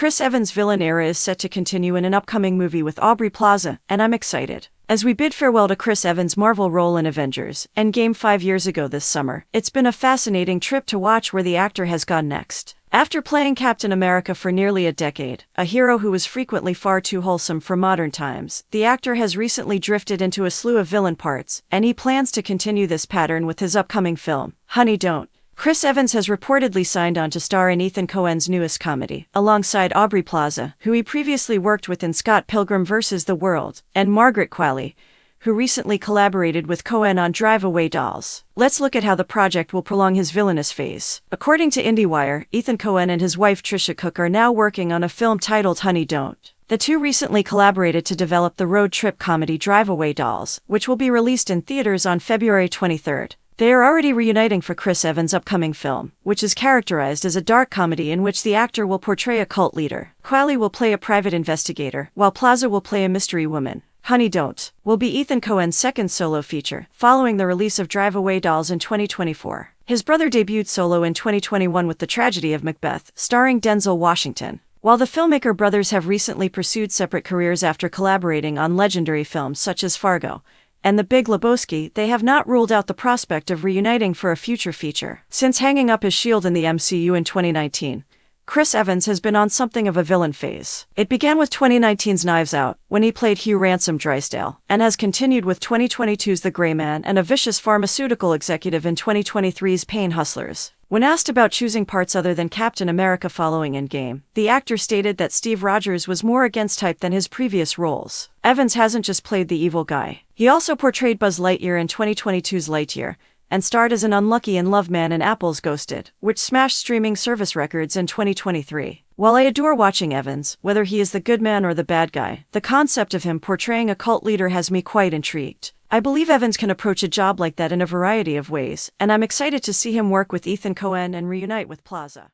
Chris Evans' villain era is set to continue in an upcoming movie with Aubrey Plaza, and I'm excited. As we bid farewell to Chris Evans' Marvel role in Avengers Endgame 5 years ago this summer, it's been a fascinating trip to watch where the actor has gone next. After playing Captain America for nearly a decade, a hero who was frequently far too wholesome for modern times, the actor has recently drifted into a slew of villain parts, and he plans to continue this pattern with his upcoming film, Honey Don't. Chris Evans has reportedly signed on to star in Ethan Coen's newest comedy, alongside Aubrey Plaza, who he previously worked with in Scott Pilgrim vs. the World, and Margaret Qualley, who recently collaborated with Coen on Drive Away Dolls. Let's look at how the project will prolong his villainous phase. According to IndieWire, Ethan Coen and his wife Trisha Cook are now working on a film titled Honey Don't. The two recently collaborated to develop the road trip comedy Drive Away Dolls, which will be released in theaters on February 23rd. They are already reuniting for Chris Evans' upcoming film, which is characterized as a dark comedy in which the actor will portray a cult leader. Qualley will play a private investigator, while Plaza will play a mystery woman. Honey Don't will be Ethan Coen's second solo feature, following the release of Drive Away Dolls in 2024. His brother debuted solo in 2021 with The Tragedy of Macbeth, starring Denzel Washington. While the filmmaker brothers have recently pursued separate careers after collaborating on legendary films such as Fargo and The Big Lebowski, they have not ruled out the prospect of reuniting for a future feature. Since hanging up his shield in the MCU in 2019, Chris Evans has been on something of a villain phase. It began with 2019's Knives Out, when he played Hugh Ransom Drysdale, and has continued with 2022's The Gray Man and a vicious pharmaceutical executive in 2023's Pain Hustlers. When asked about choosing parts other than Captain America following Endgame, the actor stated that Steve Rogers was more against type than his previous roles. Evans hasn't just played the evil guy. He also portrayed Buzz Lightyear in 2022's Lightyear, and starred as an unlucky in Love Man in Apple's Ghosted, which smashed streaming service records in 2023. While I adore watching Evans, whether he is the good man or the bad guy, the concept of him portraying a cult leader has me quite intrigued. I believe Evans can approach a job like that in a variety of ways, and I'm excited to see him work with Ethan Coen and reunite with Plaza.